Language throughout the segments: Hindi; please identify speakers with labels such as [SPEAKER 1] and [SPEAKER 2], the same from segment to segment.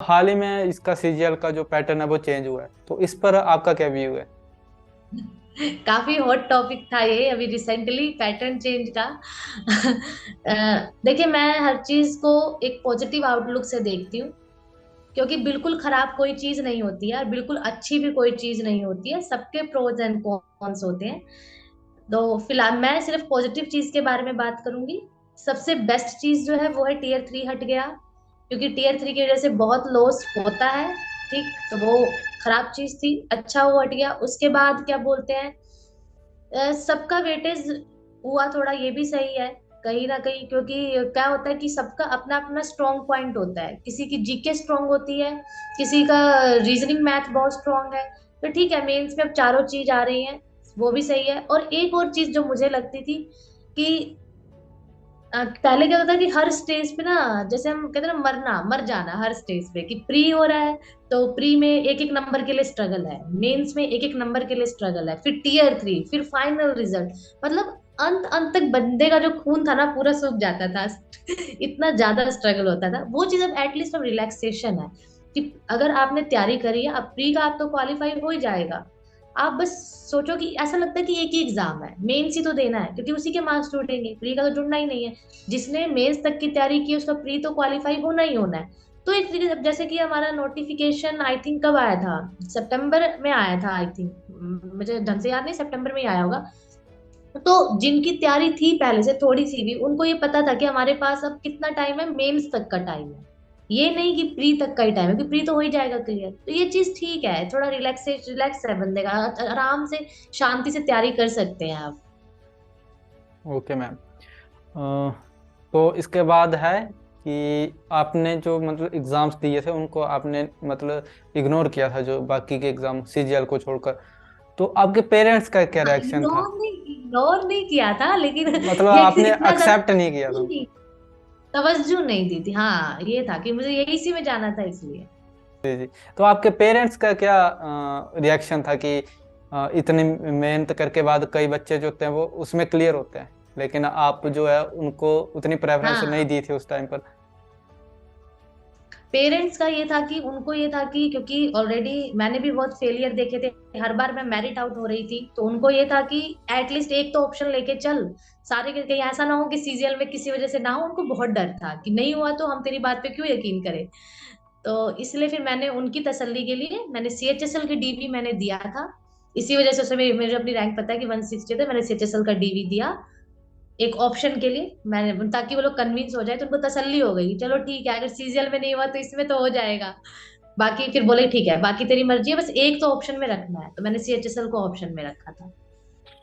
[SPEAKER 1] हाल ही में इसका सीजीएल का जो पैटर्न है वो चेंज हुआ है, तो इस पर आपका क्या व्यू है?
[SPEAKER 2] काफी हॉट टॉपिक था ये अभी रिसेंटली पैटर्न चेंज का। देखिए, मैं हर चीज को एक पॉजिटिव आउटलुक से देखती हूँ, क्योंकि बिल्कुल खराब कोई चीज नहीं होती है और बिल्कुल अच्छी भी कोई चीज नहीं होती है। सबके प्रोज एंड कॉन्स होते हैं। तो फिलहाल मैं सिर्फ पॉजिटिव चीज के बारे में बात करूंगी। सबसे बेस्ट चीज जो है वो है टीयर 3 हट गया, क्योंकि टीयर 3 की वजह से बहुत लॉस होता है। ठीक, तो वो खराब चीज थी, अच्छा वो हट गया। उसके बाद क्या बोलते हैं, सबका वेटेज हुआ थोड़ा, ये भी सही है कहीं ना कहीं, क्योंकि क्या होता है कि सबका अपना अपना स्ट्रॉन्ग पॉइंट होता है। किसी की जीके स्ट्रांग होती है, किसी का रीजनिंग मैथ बहुत स्ट्रांग है। तो ठीक है, मेंस में अब चारों चीज आ रही हैं, वो भी सही है। और एक और चीज जो मुझे लगती थी कि पहले क्या होता था कि हर स्टेज पे ना, जैसे हम कहते हैं ना, मरना मर जाना हर स्टेज पे, कि प्री हो रहा है तो प्री में एक एक नंबर के लिए स्ट्रगल है, मेंस में एक एक नंबर के लिए स्ट्रगल है, फिर टीयर 3, फिर फाइनल रिजल्ट। मतलब अंत अंत तक बंदे का जो खून था ना पूरा सूख जाता था। इतना ज्यादा स्ट्रगल होता था। वो चीज अब एटलीस्ट अब रिलैक्सेशन है कि अगर आपने तैयारी करी है, अब प्री का आप तो क्वालिफाई हो ही जाएगा। आप बस सोचो कि ऐसा लगता है कि एक ही एग्जाम है, मेंस ही तो देना है, क्योंकि उसी के मार्क्स जुड़ेंगे, प्री का तो जुड़ना ही नहीं है। जिसने मेंस तक की तैयारी की उसका प्री तो क्वालिफाई होना ही होना है। तो एक तरीके से जैसे कि हमारा नोटिफिकेशन आई थिंक कब आया था, सितंबर में आया था आई थिंक, मुझे ढंग से याद नहीं, सितंबर में ही आया होगा। तो जिनकी तैयारी थी पहले से थोड़ी सी भी, उनको ये पता था कि हमारे पास अब कितना टाइम है, मेंस तक का टाइम है। ये नहीं कि प्री तक का ही टाइम है, कि प्री तो हो ही जाएगा क्लियर। तो ये चीज ठीक है, थोड़ा रिलैक्स है बंदे का, आराम से शांति से तैयारी कर सकते हैं आप।
[SPEAKER 1] Okay ma'am. तो इसके बाद है कि आपने जो मतलब एग्जाम्स दिए थे उनको आपने मतलब इग्नोर किया था, जो बाकी के एग्जाम सीजीएल को छोड़कर। तो आपके पेरेंट्स का क्या रिएक्शन था?
[SPEAKER 2] इग्नोर नहीं किया था, लेकिन
[SPEAKER 1] मतलब
[SPEAKER 2] ये
[SPEAKER 1] आपने
[SPEAKER 2] इतना ज्यादा
[SPEAKER 1] एक्सेप्ट नहीं किया था?
[SPEAKER 2] तवज्जो नहीं दी थी। हाँ, ये था कि मुझे यही इसी में जाना था इसलिए।
[SPEAKER 1] जी जी। तो आपके पेरेंट्स का क्या रिएक्शन था कि इतनी मेहनत करके बाद कई बच्चे जो होते हैं वो उसमें क्लियर होते हैं, लेकिन आप जो है उनको उतनी प्रेफरेंस नहीं
[SPEAKER 2] हाँ,
[SPEAKER 1] दी थी उस टाइम पर?
[SPEAKER 2] पेरेंट्स का ये था कि उनको ये था कि क्योंकि ऑलरेडी मैंने भी बहुत फेलियर देखे थे, हर बार मैं मेरिट आउट हो रही थी, तो उनको ये था कि एटलीस्ट एक तो ऑप्शन लेके चल। सारे के कहीं ऐसा ना हो कि सीजीएल में किसी वजह से ना हो। उनको बहुत डर था कि नहीं हुआ तो हम तेरी बात पे क्यों यकीन करें। तो इसलिए फिर मैंने उनकी तसल्ली के लिए मैंने सीएचएसएल की डीवी मैंने दिया था। इसी वजह से उसमें मुझे अपनी रैंक पता है कि 160 थे, मैंने सीएचएसएल का डीवी दिया एक ऑप्शन के लिए मैंने, ताकि वो लोग कन्विंस हो जाए, तो उनको तसल्ली हो गई कि चलो ठीक है, अगर सीजीएल में नहीं हुआ तो इसमें तो हो जाएगा। बाकी फिर बोले ठीक है, बाकी तेरी मर्जी है, बस एक तो ऑप्शन में रखना है, तो मैंने सीएचएसएल को ऑप्शन में रखा था।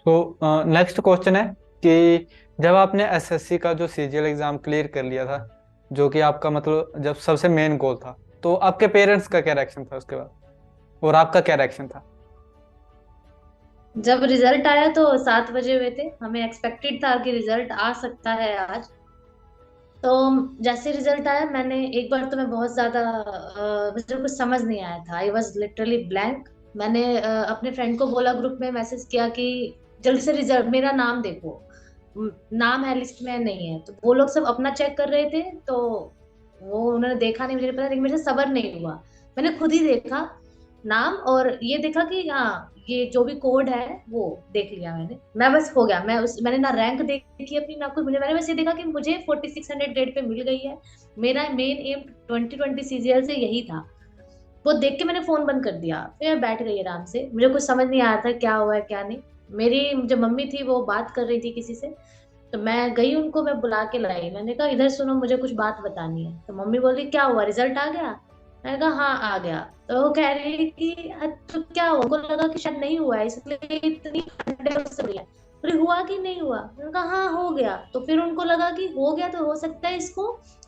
[SPEAKER 1] तो नेक्स्ट क्वेश्चन है कि जब आपने एसएससी का जो सीजीएल एग्जाम क्लियर कर लिया था, जो कि आपका मतलब जब सबसे मेन गोल था, तो आपके पेरेंट्स का क्या रिएक्शन था उसके बाद, और आपका क्या रिएक्शन था?
[SPEAKER 2] जब रिजल्ट आया तो 7 बजे हुए थे, हमें एक्सपेक्टेड था कि रिजल्ट आ सकता है आज। तो जैसे रिजल्ट आया, मैंने एक बार तो मैं बहुत ज्यादा मुझे कुछ समझ नहीं आया था, आई वॉज लिटरली ब्लैंक। मैंने अपने फ्रेंड को बोला, ग्रुप में मैसेज किया कि जल्दी से रिजल्ट, मेरा नाम देखो। नाम है लिस्ट में नहीं है, तो वो लोग सब अपना चेक कर रहे थे। तो वो उन्होंने देखा नहीं, मुझे नहीं पता, लेकिन मेरे से सबर नहीं हुआ। मैंने खुद ही देखा नाम, और ये देखा कि हाँ, ये जो भी कोड है वो देख लिया मैंने। मैं बस हो गया, मैंने ना रैंक देखी अपनी ना कुछ, मुझे मैंने बस ये देखा कि मुझे 4600 ग्रेड पे मिल गई है। मेरा मेन एम 2020 सीजीएल से यही था। वो देख के मैंने फोन बंद कर दिया, फिर मैं बैठ गई आराम से। मुझे कुछ समझ नहीं आया था क्या हुआ है क्या नहीं। मेरी जो मम्मी थी वो बात कर रही थी किसी से, तो मैं गई, उनको मैं बुला के लाई, मैंने कहा इधर सुनो, मुझे कुछ बात बतानी है। तो मम्मी बोली क्या हुआ, रिजल्ट आ गया? मैंने कहा हाँ आ गया। तो वो कह रही कि तो क्या हुआ, उनको लगा कि शायद नहीं हुआ है इसलिए इतनी हड़बड़ी से गई है। बोली हुआ कि नहीं हुआ, मैंने कहा हाँ हो गया। तो फिर उनको लगा कि हो गया तो हो सकता है इसको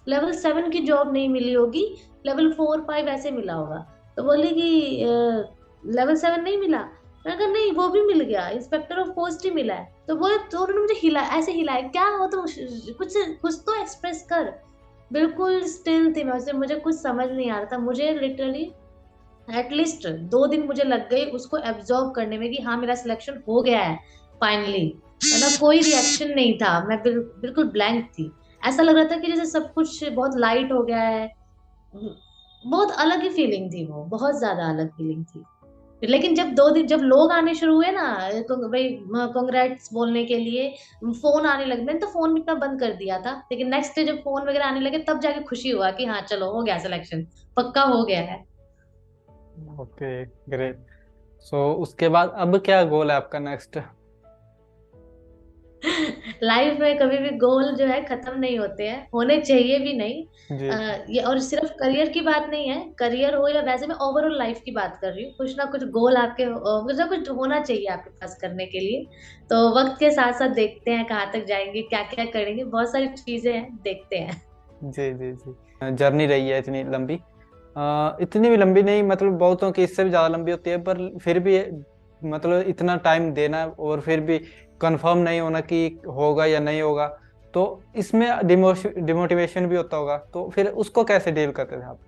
[SPEAKER 2] लेवल 7 की जॉब नहीं मिली होगी, लेवल 4 5 ऐसे मिला होगा। तो बोली कि लेवल 7 नहीं मिला। मैंने कहा नहीं, वो भी मिल गया, इंस्पेक्टर ऑफ पोस्ट ही मिला है। तो वो तो उन्होंने मुझे हिला, ऐसे हिलाया, क्या हो तो कुछ कुछ तो एक्सप्रेस कर। बिल्कुल स्टिल थी मैं उससे, मुझे कुछ समझ नहीं आ रहा था। मुझे लिटरली एटलीस्ट 2 दिन मुझे लग गए उसको एब्जॉर्ब करने में कि हाँ मेरा सिलेक्शन हो गया है फाइनली। वरना कोई रिएक्शन नहीं था, मैं बिल्कुल ब्लैंक थी। ऐसा लग रहा था कि जैसे सब कुछ बहुत लाइट हो गया है। बहुत अलग ही फीलिंग थी, वो बहुत ज्यादा अलग फीलिंग थी। लेकिन जब 2 दिन जब लोग आने शुरू हुए ना, भाई कॉन्ग्रेट्स बोलने के लिए, फोन आने लगे, मैंने तो फोन इतना बंद कर दिया था, लेकिन नेक्स्ट डे जब फोन वगैरह आने लगे तब जाके खुशी हुआ कि हाँ चलो हो गया सिलेक्शन, पक्का हो गया है।
[SPEAKER 1] Okay, great. सो उसके बाद अब क्या गोल है आपका नेक्स्ट?
[SPEAKER 2] लाइफ में कभी भी गोल जो है खत्म नहीं होते हैं, होने चाहिए भी नहीं।
[SPEAKER 1] जी जी।
[SPEAKER 2] ये और सिर्फ करियर की बात नहीं है, करियर हो या वैसे मैं ओवरऑल लाइफ की बात कर रही हूँ, कुछ ना कुछ गोल आपके कुछ ना कुछ होना चाहिए आपके पास करने के लिए। तो वक्त के साथ साथ देखते हैं कहाँ तक जाएंगे, क्या क्या करेंगे, बहुत सारी चीजें हैं, देखते हैं।
[SPEAKER 1] जी जी जी, जर्नी रही है इतनी लंबी। इतनी भी लंबी नहीं, मतलब बहुतों की इससे भी ज़्यादा लंबी होती है, पर फिर भी मतलब इतना टाइम देना और फिर भी कंफर्म नहीं होना कि होगा या नहीं होगा, तो इसमें डिमोटिवेशन भी होता होगा, तो फिर उसको कैसे डील करते थे आप?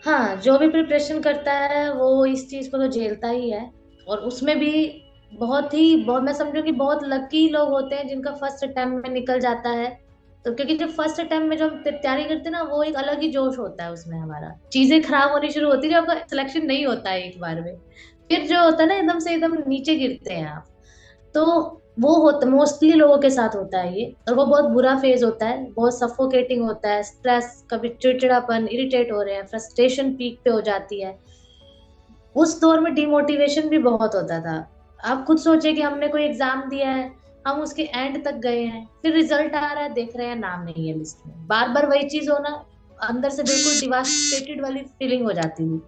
[SPEAKER 2] हाँ, जो भी प्रिपरेशन करता है वो इस चीज को तो झेलता ही है। और उसमें भी बहुत मैं समझू कि बहुत लकी लोग होते हैं जिनका फर्स्ट अटेम्प्ट में निकल जाता है। तो क्योंकि जब फर्स्ट अटेम्प्ट में जो हम तैयारी करते हैं ना, वो एक अलग ही जोश होता है उसमें, हमारा चीजें खराब होनी शुरू होती है जब आपका सिलेक्शन नहीं होता है एक बार में। फिर जो होता है ना, एकदम से एकदम नीचे गिरते हैं आप। तो वो होता मोस्टली लोगों के साथ होता है ये, और वो बहुत बुरा फेज होता है, बहुत सफोकेटिंग होता है, स्ट्रेस, कभी चिड़चिड़ापन, इरिटेट हो रहे हैं, फ्रस्ट्रेशन पीक पे हो जाती है। उस दौर में डिमोटिवेशन भी बहुत होता था। आप खुद सोचिए कि हमने कोई एग्जाम दिया है, हम उसके एंड तक गए हैं, फिर रिजल्ट आ रहा है, देख रहे हैं नाम नहीं है लिस्ट में, बार बार वही चीज होना, अंदर से बिल्कुल डिवास्टेटेड वाली फीलिंग हो जाती थी।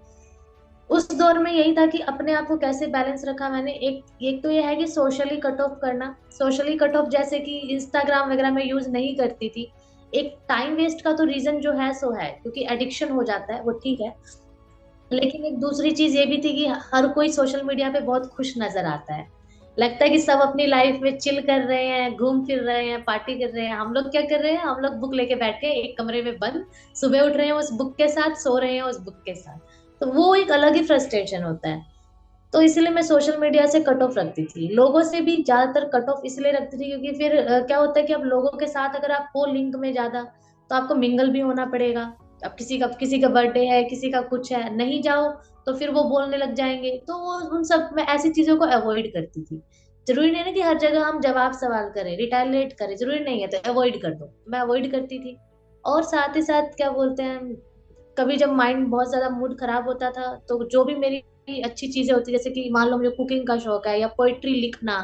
[SPEAKER 2] उस दौर में यही था कि अपने आप को कैसे बैलेंस रखा मैंने। एक एक तो ये है कि सोशली कट ऑफ करना, सोशली कट ऑफ जैसे कि इंस्टाग्राम वगैरह में यूज नहीं करती थी। एक टाइम वेस्ट का तो रीजन जो है सो है क्योंकि एडिक्शन हो जाता है, वो ठीक है। लेकिन एक दूसरी चीज ये भी थी कि हर कोई सोशल मीडिया पे बहुत खुश नजर आता है, लगता है कि सब अपनी लाइफ में चिल कर रहे हैं, घूम फिर रहे हैं, पार्टी कर रहे हैं। हम लोग क्या कर रहे हैं, हम लोग बुक लेके बैठे हैं एक कमरे में बंद, सुबह उठ रहे हैं उस बुक के साथ, सो रहे हैं उस बुक के साथ। तो वो एक अलग ही फ्रस्ट्रेशन होता है। तो इसलिए मैं सोशल मीडिया से कट ऑफ रखती थी, लोगों से भी ज्यादातर कट ऑफ इसलिए रखती थी क्योंकि फिर क्या होता है कि अब लोगों के साथ अगर आप हो लिंक में ज्यादा, तो आपको मिंगल भी होना पड़ेगा। अब किसी का बर्थडे है, किसी का कुछ है, नहीं जाओ तो फिर वो बोलने लग जाएंगे, तो वो उन सब मैं ऐसी चीजों को अवॉइड करती थी। जरूरी नहीं ना कि हर जगह हम जवाब सवाल करें, रिटायलेट करें, जरूरी नहीं है, तो अवॉइड कर दो, मैं अवॉइड करती थी। और साथ ही साथ क्या बोलते हैं, कभी जब माइंड बहुत ज्यादा मूड खराब होता था तो जो भी मेरी अच्छी चीजें होती, जैसे कि मान लो मुझे कुकिंग का शौक है या पोइट्री लिखना,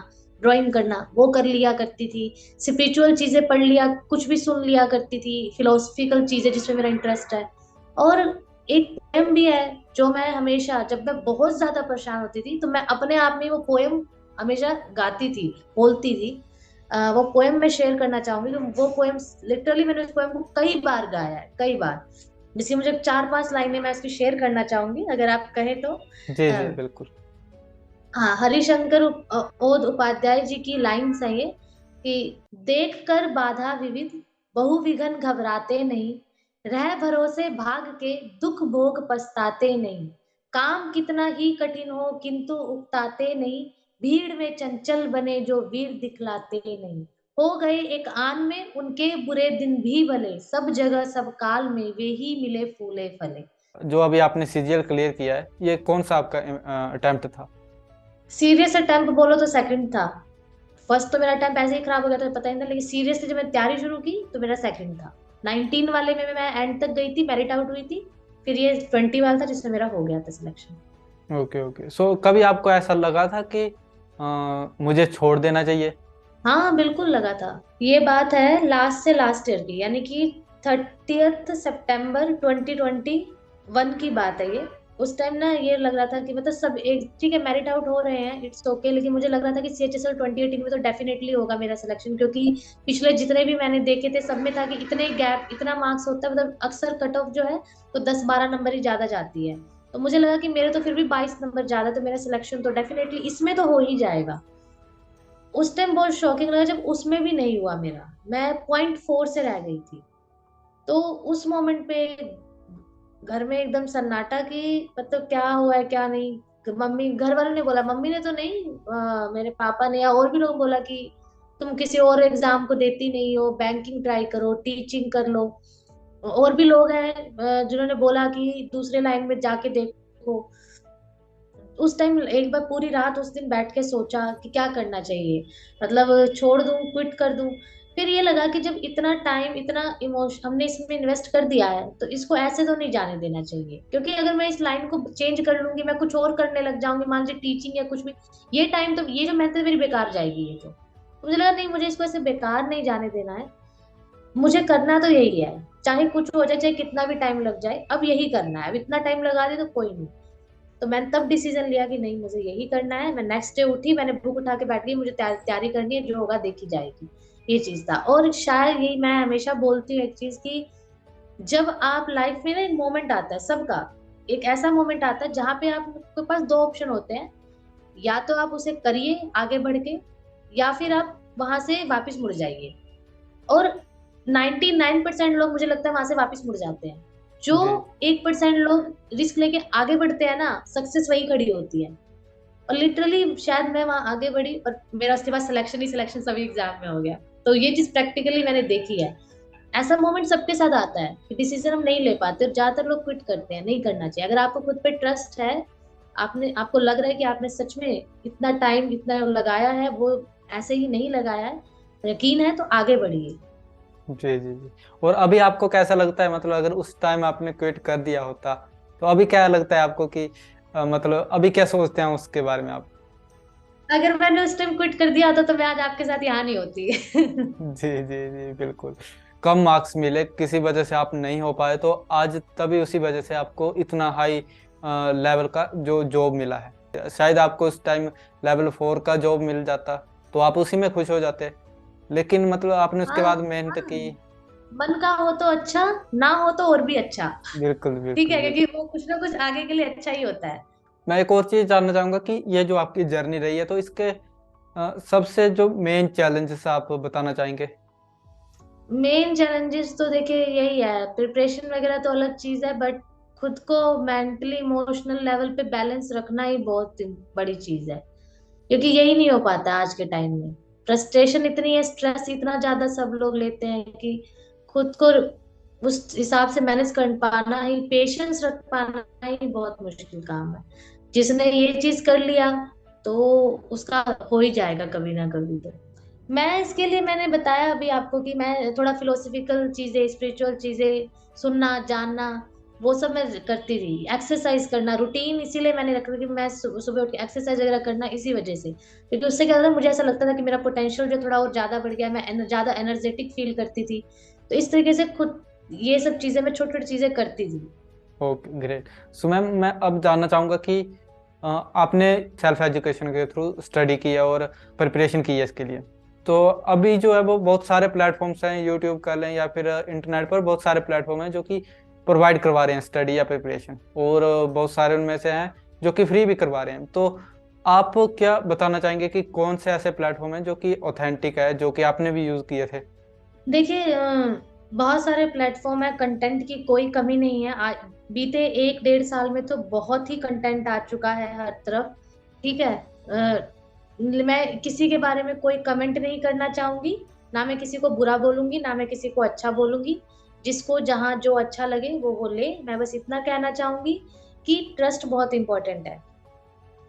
[SPEAKER 2] ड्राइंग करना, वो कर लिया करती थी। स्पिरिचुअल चीजें पढ़ लिया, कुछ भी सुन लिया करती थी, फिलोसफिकल चीजें जिसमें मेरा इंटरेस्ट है। और एक पोएम भी है जो मैं हमेशा, जब मैं बहुत ज्यादा परेशान होती थी तो मैं अपने आप में वो पोएम हमेशा गाती थी, बोलती थी। वो पोएम मैं शेयर करना चाहूंगी, तो वो पोएम लिटरली मैंने उस पोएम को कई बार गाया है, कई बार। जिसकी मुझे 4-5 लाइनें मैं उसकी शेयर करना चाहूंगी अगर आप कहें तो।
[SPEAKER 1] जी
[SPEAKER 2] अ,
[SPEAKER 1] जी बिल्कुल।
[SPEAKER 2] हाँ, हरिशंकर ओद उपाध्याय जी की लाइन्स है ये, कि देख कर बाधा विविध, बहुविघन घबराते नहीं, रह भरोसे भाग के दुख भोग पछताते नहीं, काम कितना ही कठिन हो किंतु उकताते नहीं, भीड़ में चंचल बने जो वीर दिखलाते नहीं, हो गए एक आन में उनके बुरे दिन भी भले, सब जगह सब काल में वे ही मिले फूले फले।
[SPEAKER 1] जो अभी आपने सीजीएल क्लियर किया है, ये कौन सा आपका अटेम्प्ट था?
[SPEAKER 2] सीरियस अटेम्प्ट बोलो तो सेकंड था। फर्स्ट तो मेरा अटेम्प्ट ऐसे ही खराब हो गया था, पता ही नहीं था, लेकिन सीरियसली जब मैं तैयारी शुरू की तो मेरा सेकंड था। 19 वाले में मैं एंड तक गई थी, मेरिट आउट हुई थी। फिर ये 20 वाला था जिसमें मेरा हो गया था सिलेक्शन।
[SPEAKER 1] ओके ओके, सो कभी आपको ऐसा लगा था कि मुझे छोड़ देना चाहिए?
[SPEAKER 2] हाँ बिल्कुल लगा था। ये बात है लास्ट से लास्ट ईयर की, यानी कि 30 सितंबर 2021 की बात है ये। उस टाइम ना ये लग रहा था कि मतलब सब एक ठीक है, मेरिट आउट हो रहे हैं, इट्स ओके, लेकिन मुझे लग रहा था कि CHSL 2018 में तो डेफिनेटली होगा मेरा सिलेक्शन, क्योंकि पिछले जितने भी मैंने देखे थे सब में था कि इतने गैप, इतना मार्क्स होता है, मतलब अक्सर कट ऑफ जो है तो 10-12 नंबर ही ज्यादा जाती है। तो मुझे लगा कि मेरे तो फिर भी 22 नंबर ज्यादा, तो मेरा सिलेक्शन तो डेफिनेटली इसमें तो हो ही जाएगा। उस टाइम बहुत शॉकिंग लगा जब उसमें भी नहीं हुआ मेरा, मैं .4 से रह गई थी। तो उस मोमेंट पे घर में एकदम सन्नाटा कि मतलब क्या हुआ है क्या नहीं। मम्मी, घर वालों ने बोला, मम्मी ने तो नहीं, मेरे पापा ने या और भी लोग बोला कि तुम किसी और एग्जाम को देती नहीं हो, बैंकिंग ट्राई करो, टीचिंग कर लो। और भी लोग हैं जिन्होंने बोला कि दूसरे लाइन में जाके देखो। उस टाइम एक बार पूरी रात उस दिन बैठ के सोचा कि क्या करना चाहिए, मतलब छोड़ दूं, क्विट कर दूं। फिर ये लगा कि जब इतना टाइम, इतना इमोशन हमने इसमें इन्वेस्ट कर दिया है, तो इसको ऐसे तो नहीं जाने देना चाहिए। क्योंकि अगर मैं इस लाइन को चेंज कर लूंगी, मैं कुछ और करने लग जाऊंगी, मान लीजिए टीचिंग या कुछ भी, ये टाइम तो, ये जो मेहनत मेरी बेकार जाएगी। ये तो मुझे लगा नहीं, मुझे इसको ऐसे बेकार नहीं जाने देना है। मुझे करना तो यही है, चाहे कुछ हो जाए, चाहे कितना भी टाइम लग जाए, अब यही करना है। अब इतना टाइम लगा दे तो कोई नहीं। तो मैंने तब डिसीजन लिया कि नहीं, मुझे यही करना है। मैं नेक्स्ट डे उठी, मैंने बुक उठा के बैठ गई, मुझे तैयारी करनी है, जो होगा देखी जाएगी। ये चीज था। और शायद यही मैं हमेशा बोलती हूँ एक चीज की, जब आप लाइफ में ना, एक मोमेंट आता है सबका, एक ऐसा मोमेंट आता है जहाँ पे आपके पास दो ऑप्शन होते हैं। या तो आप उसे करिए आगे बढ़ के, या फिर आप वहां से वापस मुड़ जाइए। और 99% लोग, मुझे लगता है, वहां से वापस मुड़ जाते हैं। जो
[SPEAKER 1] जी
[SPEAKER 2] 1% लोग रिस्क लेके आगे बढ़ते हैं ना, सक्सेस वही खड़ी होती है। और लिटरली शायद मैं वहां आगे बढ़ी, और मेरा उसके बाद सिलेक्शन ही सिलेक्शन सभी एग्जाम में हो गया। तो ये चीज प्रैक्टिकली मैंने देखी है। ऐसा मोमेंट सबके साथ आता है कि डिसीजन हम नहीं ले पाते, और ज्यादातर लोग क्विट करते हैं। नहीं करना चाहिए। अगर आपको खुद पे ट्रस्ट है, आपने, आपको लग रहा है कि आपने सच में इतना टाइम, इतना लगाया है, वो ऐसे ही नहीं लगाया है, यकीन है, तो आगे बढ़िए।
[SPEAKER 1] जी जी जी। और अभी आपको कैसा लगता है, मतलब अगर उस टाइम आपने क्विट कर दिया होता तो अभी क्या लगता है आपको कि मतलब अभी क्या सोचते हैं उसके बारे में आप?
[SPEAKER 2] अगर मैंने उस टाइम क्विट कर दिया होता तो मैं आज आपके साथ यहाँ नहीं होती।
[SPEAKER 1] जी जी जी बिल्कुल। कम मार्क्स मिले, किसी वजह से आप नहीं हो पाए, तो आज तभी उसी वजह से आपको इतना हाई लेवल का जो जॉब मिला है। शायद आपको उस टाइम लेवल 4 का जॉब मिल जाता तो आप उसी में खुश हो जाते, लेकिन मतलब आपने उसके
[SPEAKER 2] हाँ,
[SPEAKER 1] बाद मेहनत
[SPEAKER 2] हाँ,
[SPEAKER 1] की।
[SPEAKER 2] मन का हो तो अच्छा, ना हो तो और भी अच्छा।
[SPEAKER 1] बिल्कुल
[SPEAKER 2] ठीक
[SPEAKER 1] बिल्कुल
[SPEAKER 2] है,
[SPEAKER 1] बिल्कुल।
[SPEAKER 2] क्योंकि वो कुछ ना कुछ आगे के लिए अच्छा ही होता है।
[SPEAKER 1] मैं एक और चीज जानना चाहूंगा कि ये जो आपकी जर्नी रही है, तो इसके सबसे जो मेन चैलेंजेस आप बताना चाहेंगे?
[SPEAKER 2] मेन चैलेंजेस तो देखिए यही है, प्रिपरेशन वगैरह तो अलग चीज है, बट खुद को मेंटली इमोशनल लेवल पे बैलेंस रखना ही बहुत बड़ी चीज है। क्योंकि यही नहीं हो पाता आज के टाइम में। फ्रस्ट्रेशन इतनी है, स्ट्रेस इतना ज्यादा सब लोग लेते हैं कि खुद को उस हिसाब से मैनेज कर पाना ही, पेशेंस रख पाना ही बहुत मुश्किल काम है। जिसने ये चीज कर लिया, तो उसका हो ही जाएगा कभी ना कभी। तो मैं इसके लिए, मैंने बताया अभी आपको कि मैं थोड़ा फिलोसफिकल चीजें, स्पिरिचुअल चीजें सुनना, जानना, वो सब मैं करती थी। एक्सरसाइज करना, रूटीन इसीलिए मैंने रखा कि मैं सुबह उठ के एक्सरसाइज वगैरह करना, इसी वजह से। क्योंकि उससे क्या होता था, मुझे ऐसा लगता था कि मेरा पोटेंशियल जो थोड़ा और ज्यादा बढ़ गया, मैं ज्यादा एनर्जेटिक फील करती थी। तो इस तरीके से खुद, ये सब चीजें मैं छोटी छोटी चीजें करती थी।
[SPEAKER 1] Okay great. सो मैम, मैं अब जानना चाहूँगा कि आपने सेल्फ एजुकेशन के थ्रू स्टडी की है और प्रिपरेशन की है इसके लिए, तो अभी जो है वो बहुत सारे प्लेटफॉर्म्स हैं, यूट्यूब कर लें या फिर इंटरनेट पर बहुत सारे प्लेटफॉर्म हैं जो कि प्रोवाइड करवा रहे हैं स्टडी या प्रिपरेशन, और बहुत सारे उनमें से हैं जो कि फ्री भी करवा रहे हैं। तो आप क्या बताना चाहेंगे कि कौन से ऐसे प्लेटफॉर्म हैं जो कि ऑथेंटिक है, जो कि आपने भी यूज़ किए थे?
[SPEAKER 2] देखिए बहुत सारे प्लेटफॉर्म है, कंटेंट की कोई कमी नहीं है। बीते 1-1.5 साल में तो बहुत ही कंटेंट आ चुका है हर तरफ। ठीक है। मैं किसी के बारे में कोई कमेंट नहीं करना चाहूंगी, ना मैं किसी को बुरा बोलूंगी, ना मैं किसी को अच्छा बोलूंगी। जिसको जहां जो अच्छा लगे वो ले। मैं बस इतना कहना चाहूंगी कि ट्रस्ट बहुत इंपॉर्टेंट है।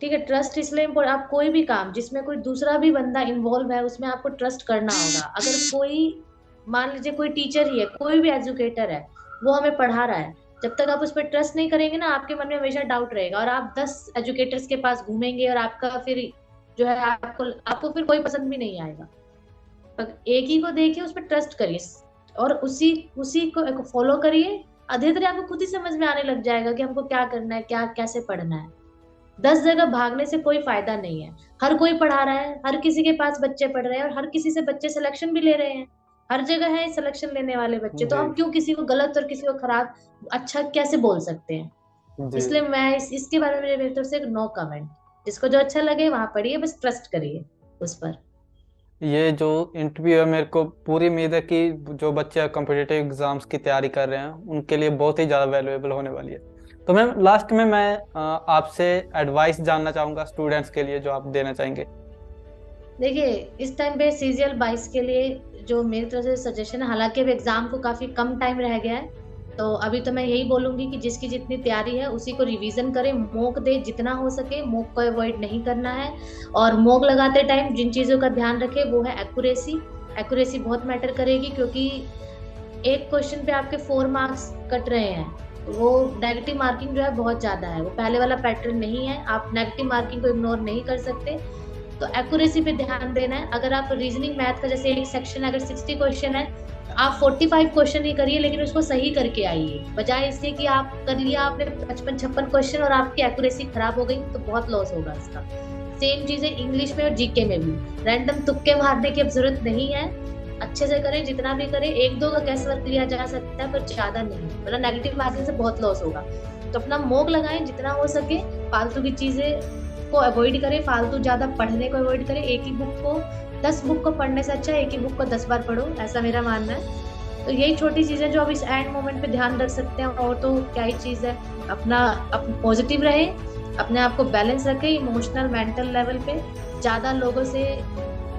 [SPEAKER 2] ठीक है, ट्रस्ट इसलिए आप कोई भी काम जिसमें कोई दूसरा भी बंदा इन्वॉल्व है, उसमें आपको ट्रस्ट करना होगा। अगर कोई, मान लीजिए कोई टीचर ही है, कोई भी एजुकेटर है, वो हमें पढ़ा रहा है, जब तक आप उस पर ट्रस्ट नहीं करेंगे ना, आपके मन में हमेशा डाउट रहेगा, और आप 10 एजुकेटर्स के पास घूमेंगे, और आपका फिर जो है, आपको आपको फिर कोई पसंद भी नहीं आएगा। पर एक ही को देखिए, उस पर ट्रस्ट करिए, और उसी उसी को फॉलो करिए। धीरे धीरे आपको खुद ही समझ में आने लग जाएगा कि हमको क्या करना है, क्या कैसे पढ़ना है। 10 जगह भागने से कोई फायदा नहीं है। हर कोई पढ़ा रहा है, हर किसी के पास बच्चे पढ़ रहे हैं, और हर किसी से बच्चे सिलेक्शन भी ले रहे हैं। हर जगह है सिलेक्शन लेने वाले बच्चे, तो
[SPEAKER 1] जी
[SPEAKER 2] हम क्यों किसी को गलत और किसी को खराब, अच्छा कैसे बोल सकते हैं।
[SPEAKER 1] जी
[SPEAKER 2] इसलिए मैं इसके बारे में, मेरी तरफ से नो कमेंट। जिसको जो अच्छा लगे वहां पढ़िए, बस ट्रस्ट करिए उस पर।
[SPEAKER 1] ये जो इंटरव्यू है, मेरे को पूरी उम्मीद है कि जो बच्चे कॉम्पिटिटिव एग्जाम्स की तैयारी कर रहे हैं उनके लिए बहुत ही ज़्यादा वैल्यूएबल होने वाली है। तो मैम, लास्ट में मैं आपसे एडवाइस जानना चाहूँगा स्टूडेंट्स के लिए, जो आप देना चाहेंगे।
[SPEAKER 2] देखिए, इस टाइम पे CGL 22 के लिए जो मेरी तरफ से सजेशन है, हालांकि अब एग्जाम को काफी कम टाइम रह गया है, तो अभी तो मैं यही बोलूंगी कि जिसकी जितनी तैयारी है उसी को रिवीजन करे, मॉक दे जितना हो सके, मॉक को अवॉइड नहीं करना है। और मॉक लगाते टाइम जिन चीजों का ध्यान रखे वो है एक्यूरेसी। एक्यूरेसी बहुत मैटर करेगी, क्योंकि एक क्वेश्चन पे आपके 4 मार्क्स कट रहे हैं, वो नेगेटिव मार्किंग जो है बहुत ज्यादा है, वो पहले वाला पैटर्न नहीं है, आप नेगेटिव मार्किंग को इग्नोर नहीं कर सकते। तो एक्यूरेसी पे ध्यान देना है। अगर आप रीजनिंग मैथ का जैसे एक सेक्शन अगर 60 क्वेश्चन है, आप 45 क्वेश्चन ही करिए, लेकिन उसको सही करके आइए, बजाय इससे कि आप कर लिया आपने 55-56 क्वेश्चन और आपकी एक्यूरेसी खराब हो गई, तो बहुत लॉस होगा इसका। सेम चीज है इंग्लिश में और जीके में भी, रैंडम तुक्के मारने की अब जरूरत नहीं है। अच्छे से करें, जितना भी करें, एक दो का गैस वर्क लिया जा सकता है पर ज्यादा नहीं, वरना नेगेटिव मार्किंग से बहुत लॉस होगा। तो अपना मॉक लगाएं जितना हो सके, फालतू की चीजें को अवॉइड करें, फालतू ज्यादा पढ़ने को अवॉइड करें। एक ही बुक को 10 बुक को पढ़ने से अच्छा एक ही बुक को 10 बार पढ़ो, ऐसा मेरा मानना है। तो यही छोटी चीजें जो अब इस एंड मोमेंट पे ध्यान रख सकते हैं, और तो क्या ही चीज है। अपना पॉजिटिव रहे, अपने आप को बैलेंस रखें इमोशनल मेंटल लेवल पे, ज्यादा लोगों से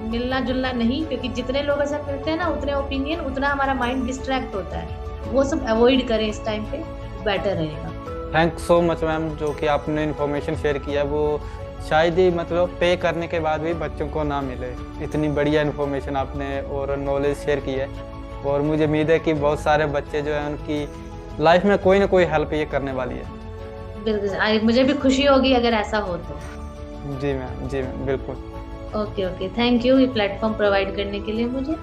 [SPEAKER 2] मिलना जुलना नहीं, क्योंकि जितने लोगों से मिलते हैं ना उतने ओपिनियन, उतना हमारा माइंड डिस्ट्रैक्ट होता है, वो सब अवॉइड करें इस टाइम पे, बेटर रहेगा।
[SPEAKER 1] थैंक सो मच मैम, जो कि आपने इन्फॉर्मेशन शेयर किया वो शायद ही मतलब पे करने के बाद भी बच्चों को ना मिले। इतनी बढ़िया इन्फॉर्मेशन आपने और नॉलेज शेयर की है, और मुझे उम्मीद है कि बहुत सारे बच्चे जो हैं उनकी लाइफ में कोई ना कोई हेल्प ये करने वाली है।
[SPEAKER 2] बिल्कुल, मुझे भी खुशी होगी अगर ऐसा हो तो।
[SPEAKER 1] जी मैम, जी मैम, बिल्कुल।
[SPEAKER 2] ओके ओके, थैंक यू ये प्लेटफॉर्म प्रोवाइड करने के लिए मुझे।